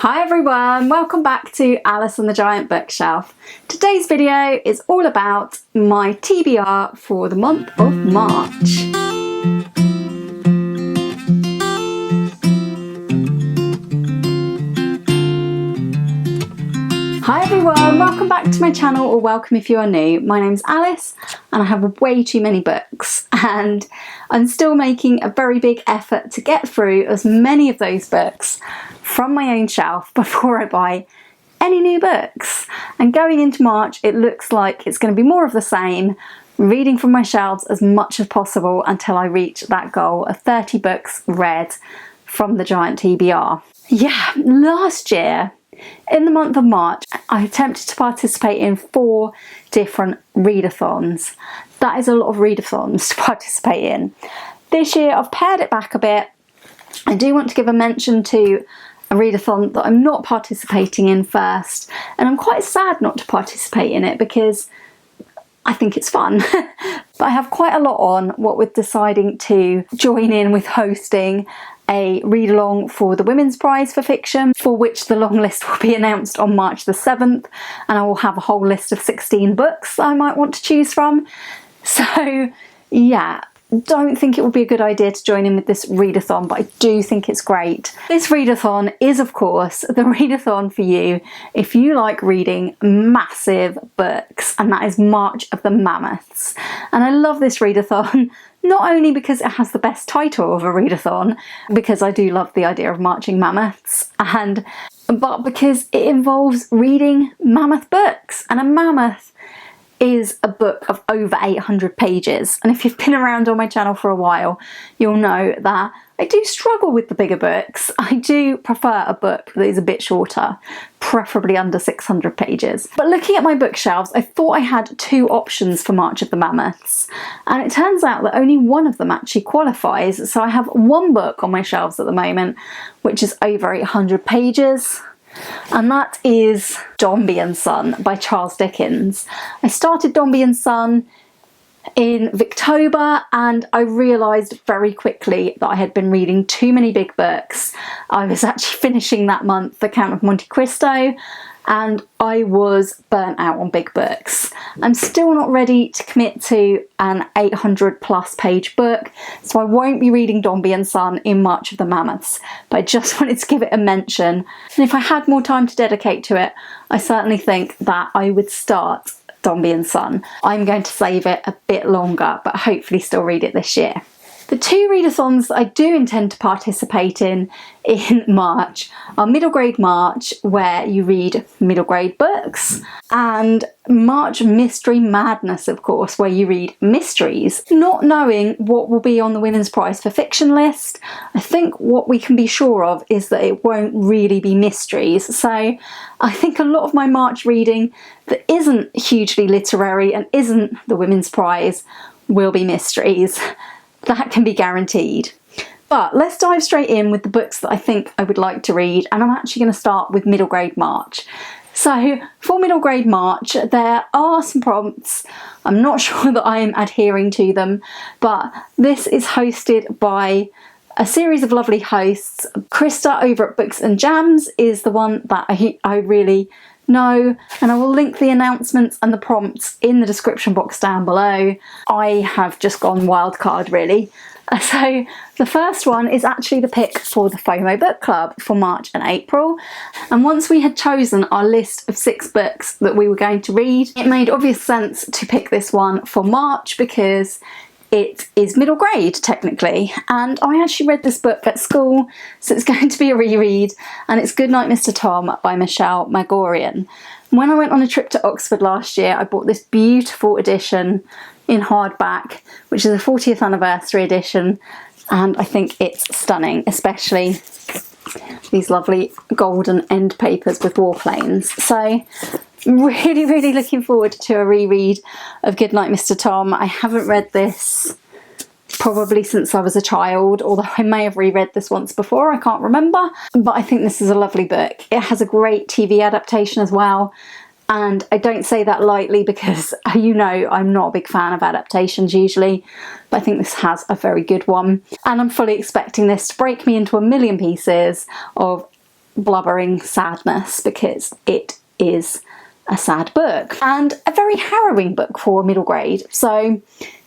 Hi everyone, welcome back to Alice on the Giant Bookshelf. Today's video is all about my TBR for the month of March. Hi everyone, welcome back to my channel, or welcome if you are new. My name's Alice and I have way too many books, and I'm still making a very big effort to get through as many of those books from my own shelf before I buy any new books. And going into March, it looks like it's going to be more of the same, reading from my shelves as much as possible until I reach that goal of 30 books read from the Giant TBR. Yeah, last year, in the month of March, I attempted to participate in 4 different readathons. That is a lot of readathons to participate in. This year I've pared it back a bit. I do want to give a mention to a readathon that I'm not participating in first, and I'm quite sad not to participate in it because I think it's fun. But I have quite a lot on, what with deciding to join in with hosting a read-along for the Women's Prize for Fiction, for which the long list will be announced on March the 7th, and I will have a whole list of 16 books I might want to choose from. So yeah, don't think it would be a good idea to join in with this readathon, but I do think it's great. This readathon is, of course, the readathon for you if you like reading massive books, and that is March of the Mammoths. And I love this readathon, not only because it has the best title of a readathon, because I do love the idea of marching mammoths, but because it involves reading mammoth books. And a mammoth is a book of over 800 pages. And if you've been around on my channel for a while, you'll know that I do struggle with the bigger books. I do prefer a book that is a bit shorter, preferably under 600 pages. But looking at my bookshelves, I thought I had 2 options for March of the Mammoths, and it turns out that only one of them actually qualifies. So I have one book on my shelves at the moment, which is over 800 pages. And that is Dombey and Son by Charles Dickens. I started Dombey and Son in Victober, and I realised very quickly that I had been reading too many big books. I was actually finishing that month The Count of Monte Cristo, and I was burnt out on big books. I'm still not ready to commit to an 800 plus page book, so I won't be reading Dombey and Son in March of the Mammoths, but I just wanted to give it a mention. And if I had more time to dedicate to it, I certainly think that I would start Dombey and Son. I'm going to save it a bit longer, but hopefully still read it this year. The 2 readathons that I do intend to participate in March are Middle Grade March, where you read middle grade books, and March Mystery Madness, of course, where you read mysteries. Not knowing what will be on the Women's Prize for Fiction list, I think what we can be sure of is that it won't really be mysteries. So I think a lot of my March reading that isn't hugely literary and isn't the Women's Prize will be mysteries. That can be guaranteed. But let's dive straight in with the books that I think I would like to read, and I'm actually going to start with Middle Grade March. So for Middle Grade March, there are some prompts. I'm not sure that I am adhering to them, but this is hosted by a series of lovely hosts. Krista over at Books and Jams is the one that I really know, and I will link the announcements and the prompts in the description box down below. I have just gone wildcard really. So the first one is actually the pick for the FOMO Bookclub for March and April. And once we had chosen our list of 6 books that we were going to read, it made obvious sense to pick this one for March because it is middle grade technically, and I actually read this book at school, so it's going to be a reread, and it's Goodnight Mr Tom by Michelle Magorian. When I went on a trip to Oxford last year, I bought this beautiful edition in hardback, which is a 40th anniversary edition, and I think it's stunning, especially these lovely golden end papers with warplanes. So really looking forward to a reread of Goodnight Mr Tom. I haven't read this probably since I was a child, although I may have reread this once before, I can't remember. But I think this is a lovely book. It has a great TV adaptation as well, And I don't say that lightly because, you know, I'm not a big fan of adaptations usually, but I think this has a very good one. And I'm fully expecting this to break me into a million pieces of blubbering sadness, because it is a sad book and a very harrowing book for middle grade. So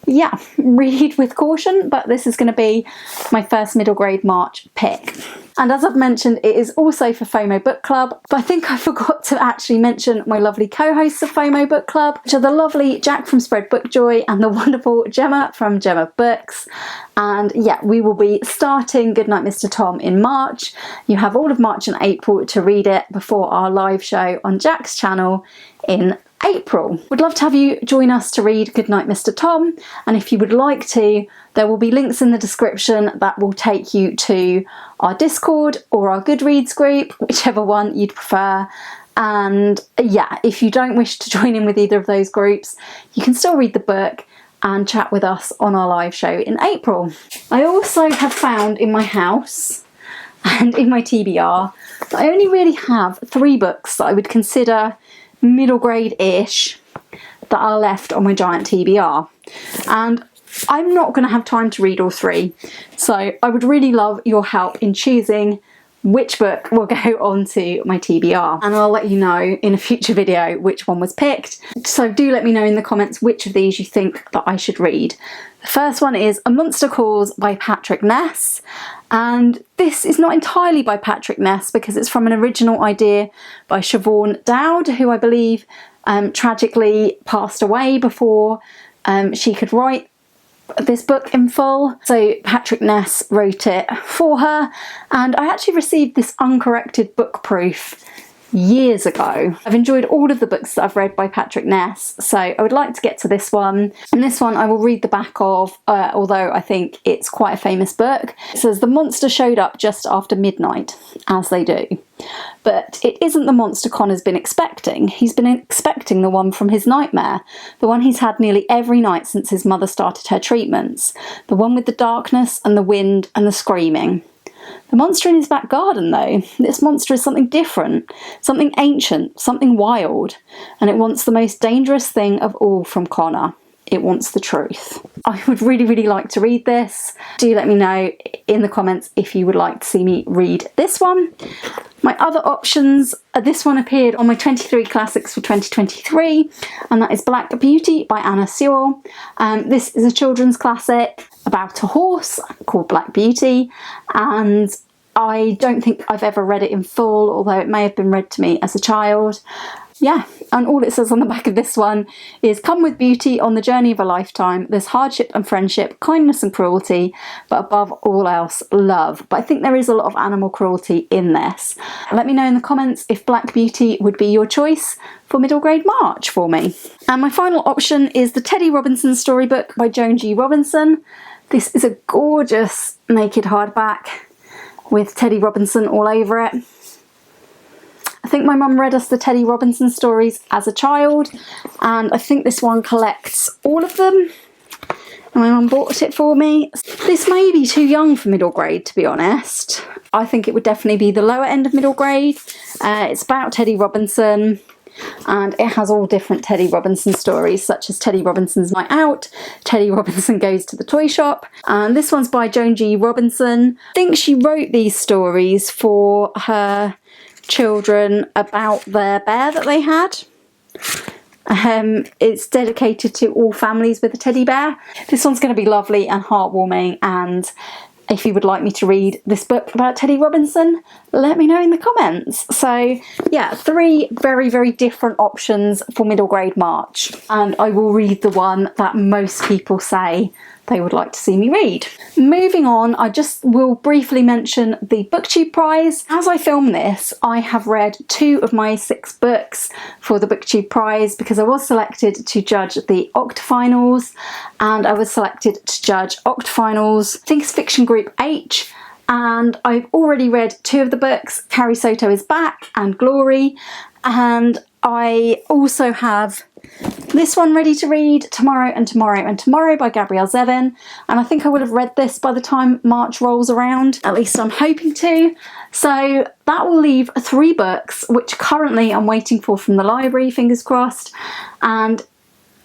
yeah, read with caution, but this is going to be my first middle grade March pick. And as I've mentioned, it is also for FOMO Book Club, but I think I forgot to actually mention my lovely co-hosts of FOMO Book Club, which are the lovely Jack from Spread Book Joy and the wonderful Gemma from Gemma Books. And yeah, we will be starting Goodnight Mr Tom in March. You have all of March and April to read it before our live show on Jack's channel in April. Would love to have you join us to read Goodnight Mr Tom, and if you would like to, there will be links in the description that will take you to our Discord or our Goodreads group, whichever one you'd prefer. And yeah, if you don't wish to join in with either of those groups, you can still read the book and chat with us on our live show in April. I also have found in my house and in my TBR that I only really have 3 books that I would consider middle grade-ish that are left on my giant TBR, and I'm not going to have time to read all 3, so I would really love your help in choosing which book will go onto my TBR, and I'll let you know in a future video which one was picked. So do let me know in the comments which of these you think that I should read. The first one is A Monster Calls by Patrick Ness, and this is not entirely by Patrick Ness because it's from an original idea by Siobhan Dowd, who I believe tragically passed away before she could write this book in full. So Patrick Ness wrote it for her, and I actually received this uncorrected book proof years ago. I've enjoyed all of the books that I've read by Patrick Ness, so I would like to get to this one. And this one I will read the back of, although I think it's quite a famous book. It says, "The monster showed up just after midnight," as they do. But it isn't the monster Connor's been expecting. He's been expecting the one from his nightmare, the one he's had nearly every night since his mother started her treatments, the one with the darkness and the wind and the screaming. The monster in his back garden, though, this monster is something different, something ancient, something wild, and it wants the most dangerous thing of all from Connor. It wants the truth. I would really, really like to read this. Do let me know in the comments if you would like to see me read this one. My other options, this one appeared on my 23 classics for 2023, and that is Black Beauty by Anna Sewell. This is a children's classic about a horse called Black Beauty, and I don't think I've ever read it in full, although it may have been read to me as a child. Yeah, and all it says on the back of this one is, "Come with beauty on the journey of a lifetime. There's hardship and friendship, kindness and cruelty, but above all else, love." But I think there is a lot of animal cruelty in this. Let me know in the comments if Black Beauty would be your choice for middle grade March for me. And my final option is the Teddy Robinson Storybook by Joan G. Robinson. This is a gorgeous naked hardback with Teddy Robinson all over it. I think my mum read us the Teddy Robinson stories as a child, and I think this one collects all of them, and my mum bought it for me. This may be too young for middle grade, to be honest. I think it would definitely be the lower end of middle grade. It's about Teddy Robinson, and it has all different Teddy Robinson stories, such as Teddy Robinson's Night Out, Teddy Robinson Goes to the Toy Shop, and this one's by Joan G. Robinson. I think she wrote these stories for her children about their bear that they had. It's dedicated to all families with a teddy bear. This one's going to be lovely and heartwarming, and if you would like me to read this book about Teddy Robinson, let me know in the comments. So yeah, 3 very, very different options for middle grade March, and I will read the one that most people say they would like to see me read. Moving on, I just will briefly mention the BookTube prize. As I film this, I have read 2 of my 6 books for the BookTube prize because I was selected to judge the Octafinals, and I was selected to judge Octafinals Think's Fiction Group H, and I've already read 2 of the books, Carrie Soto is Back and Glory, and I also have this one ready to read, Tomorrow and Tomorrow and Tomorrow by Gabrielle Zevin, and I think I would have read this by the time March rolls around, at least I'm hoping to. So that will leave 3 books, which currently I'm waiting for from the library, fingers crossed, and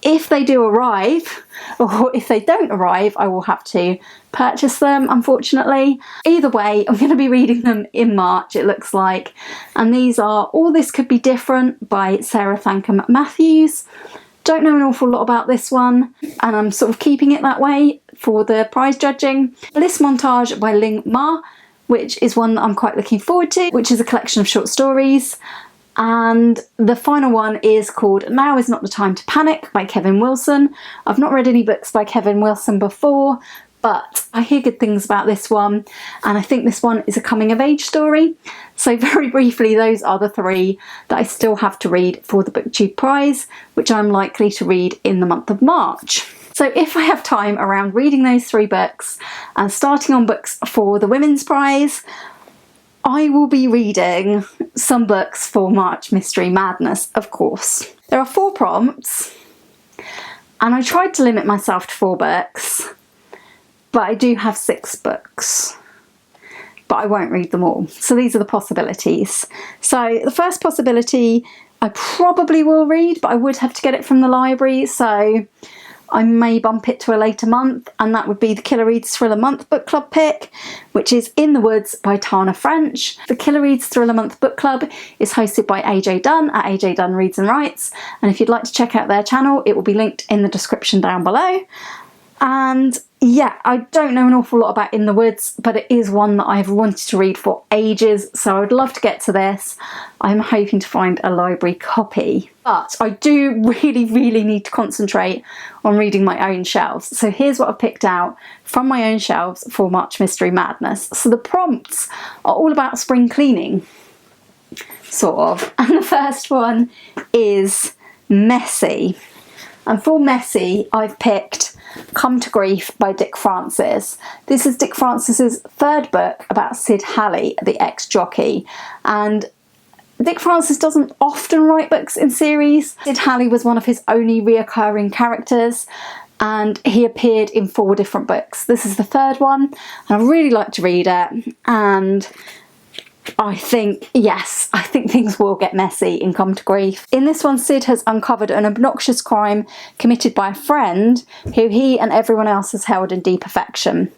if they do arrive, or if they don't arrive, I will have to purchase them, unfortunately. Either way, I'm going to be reading them in March, it looks like. And these are All This Could Be Different by Sarah Thankam Matthews. Don't know an awful lot about this one, and I'm sort of keeping it that way for the prize judging. Bliss Montage by Ling Ma, which is one that I'm quite looking forward to, which is a collection of short stories. And the final one is called Now Is Not the Time to Panic by Kevin Wilson. I've not read any books by Kevin Wilson before, but I hear good things about this one, and I think this one is a coming of age story. So very briefly, those are the 3 that I still have to read for the BookTube prize, which I'm likely to read in the month of March. So if I have time around reading those 3 books and starting on books for the women's prize, I will be reading some books for March Mystery Madness, of course. There are 4 prompts, and I tried to limit myself to 4 books, but I do have 6 books, but I won't read them all. So these are the possibilities. So the first possibility I probably will read, but I would have to get it from the library, so I may bump it to a later month, and that would be the Killer Reads Thriller Month Book Club pick, which is In the Woods by Tana French. The Killer Reads Thriller Month Book Club is hosted by AJ Dunn at AJ Dunn Reads and Writes, and if you'd like to check out their channel, it will be linked in the description down below. And yeah, I don't know an awful lot about In the Woods, but it is one that I've wanted to read for ages, so I would love to get to this. I'm hoping to find a library copy. But I do really need to concentrate on reading my own shelves. So here's what I've picked out from my own shelves for March Mystery Madness. So the prompts are all about spring cleaning, sort of. And the first one is Messy. And for Messy, I've picked Come to Grief by Dick Francis. This is Dick Francis's 3rd book about Sid Halley, the ex-jockey. And Dick Francis doesn't often write books in series. Sid Halley was one of his only reoccurring characters, and he appeared in 4 different books. This is the 3rd one, and I really like to read it, and I think, yes, I think things will get messy in Come to Grief. In this one, Sid has uncovered an obnoxious crime committed by a friend who he and everyone else has held in deep affection.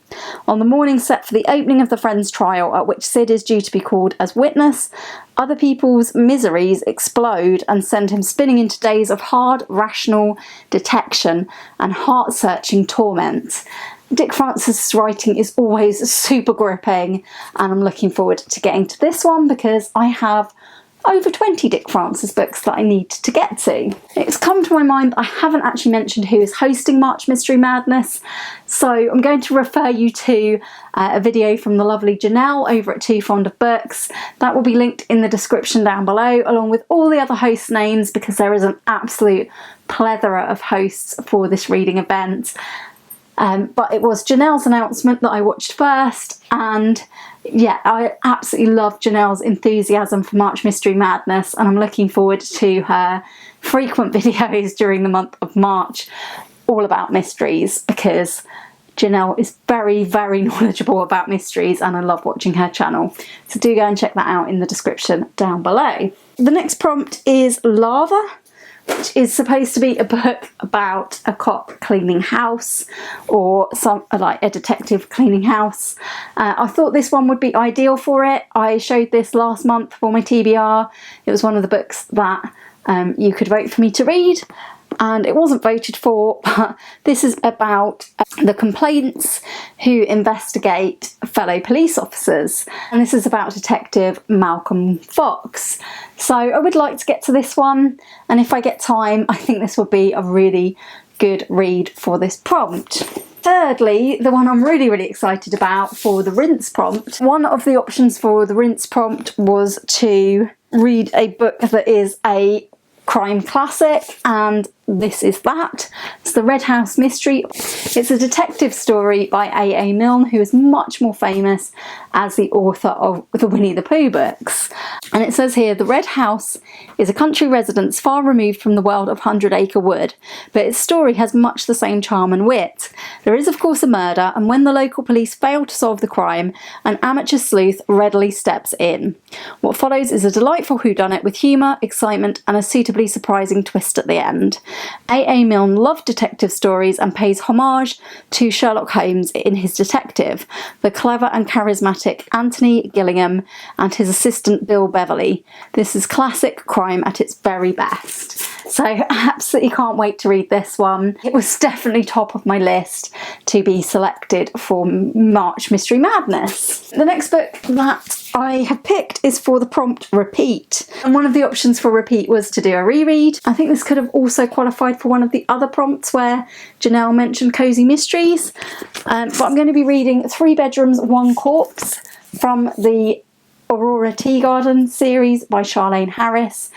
On the morning set for the opening of the friend's trial, at which Sid is due to be called as witness, other people's miseries explode and send him spinning into days of hard, rational detection and heart-searching torment. Dick Francis' writing is always super gripping, and I'm looking forward to getting to this one because I have over 20 Dick Francis books that I need to get to. It's come to my mind I haven't actually mentioned who is hosting March Mystery Madness, so I'm going to refer you to a video from the lovely Janelle over at Too Fond of Books. That will be linked in the description down below, along with all the other host names, because there is an absolute plethora of hosts for this reading event. But it was Janelle's announcement that I watched first, and yeah, I absolutely love Janelle's enthusiasm for March Mystery Madness, and I'm looking forward to her frequent videos during the month of March all about mysteries, because Janelle is very knowledgeable about mysteries, and I love watching her channel. So do go and check that out in the description down below. The next prompt is Lava, which is supposed to be a book about a cop cleaning house, or like a detective cleaning house. I thought this one would be ideal for it. I showed this last month for my TBR. It was one of the books that you could vote for me to read, and it wasn't voted for, but this is about the complaints who investigate fellow police officers, and this is about Detective Malcolm Fox. So I would like to get to this one, and if I get time, I think this will be a really good read for this prompt. Thirdly, the one I'm really excited about for the rinse prompt. One of the options for the rinse prompt was to read a book that is a crime classic, and this is that. It's The Red House Mystery. It's a detective story by A.A. Milne, who is much more famous as the author of the Winnie the Pooh books. And it says here, the Red House is a country residence far removed from the world of Hundred Acre Wood, but its story has much the same charm and wit. There is of course a murder, and when the local police fail to solve the crime, an amateur sleuth readily steps in. What follows is a delightful whodunit with humour, excitement and a suitably surprising twist at the end. A.A. Milne loved detective stories and pays homage to Sherlock Holmes in his detective, the clever and charismatic Anthony Gillingham, and his assistant Bill Beverley. This is classic crime at its very best. So I absolutely can't wait to read this one. It was definitely top of my list to be selected for March Mystery Madness. The next book that I have picked is for the prompt repeat. And one of the options for repeat was to do a reread. I think this could have also qualified for one of the other prompts where Janelle mentioned cozy mysteries. But I'm going to be reading 3 Bedrooms, 1 Corpse from the Aurora Teagarden series by Charlaine Harris.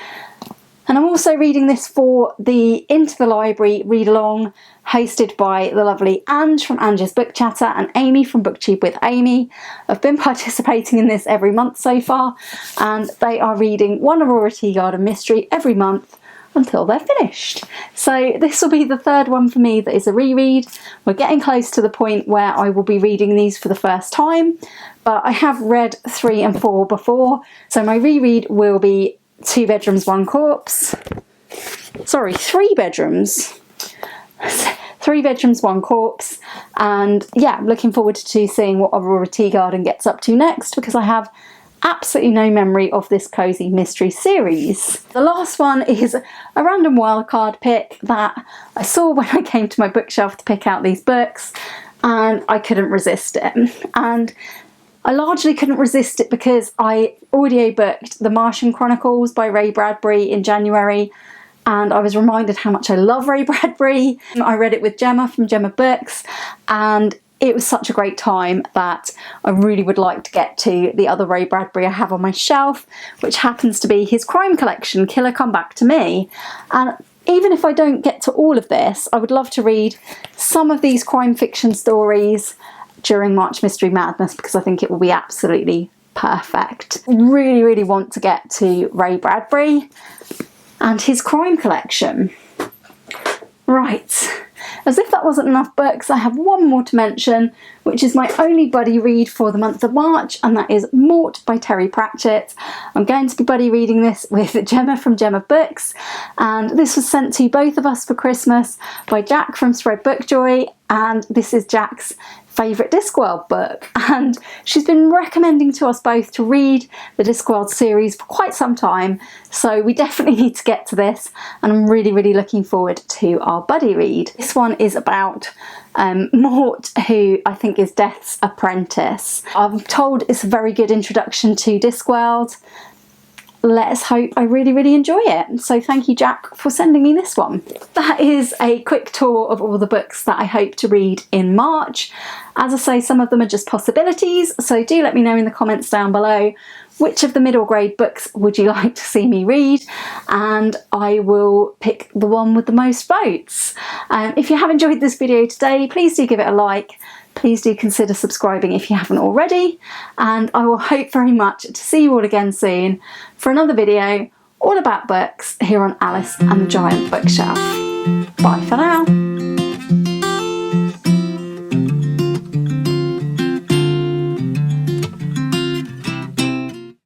And I'm also reading this for the Into the Library read-along hosted by the lovely Ange from Ange's Book Chatter and Amy from BookTube with Amy. I've been participating in this every month so far, and they are reading one Aurora Teagarden mystery every month until they're finished. So this will be the 3rd one for me that is a reread. We're getting close to the point where I will be reading these for the first time, but I have read 3 and 4 before, so my reread will be 2 Bedrooms, 1 Corpse. Sorry, 3 bedrooms. 3 Bedrooms, 1 Corpse. And yeah, I'm looking forward to seeing what Aurora Teagarden gets up to next, because I have absolutely no memory of this cozy mystery series. The last one is a random wildcard pick that I saw when I came to my bookshelf to pick out these books, and I couldn't resist it. And I largely couldn't resist it because I audiobooked The Martian Chronicles by Ray Bradbury in January, and I was reminded how much I love Ray Bradbury. I read it with Gemma from Gemma Books, and it was such a great time that I really would like to get to the other Ray Bradbury I have on my shelf, which happens to be his crime collection, Killer Come Back to Me. And even if I don't get to all of this, I would love to read some of these crime fiction stories during March Mystery Madness, because I think it will be absolutely perfect. I really, really want to get to Ray Bradbury and his crime collection. Right, as if that wasn't enough books, I have one more to mention, which is my only buddy read for the month of March, and that is Mort by Terry Pratchett. I'm going to be buddy reading this with Gemma from Gemma Books, and this was sent to both of us for Christmas by Jack from Spread Bookjoy, and this is Jack's favourite Discworld book, and she's been recommending to us both to read the Discworld series for quite some time, so we definitely need to get to this, and I'm really, really looking forward to our buddy read. This one is about Mort, who I think is Death's apprentice. I'm told it's a very good introduction to Discworld. Let's hope I really, really enjoy it. So thank you, Jack, for sending me this one. That is a quick tour of all the books that I hope to read in March. As I say, some of them are just possibilities, so do let me know in the comments down below which of the middle grade books would you like to see me read, and I will pick the one with the most votes. If you have enjoyed this video today, please do give it a like. Please do consider subscribing if you haven't already, and I will hope very much to see you all again soon for another video all about books here on Alice and the Giant Bookshelf. Bye for now.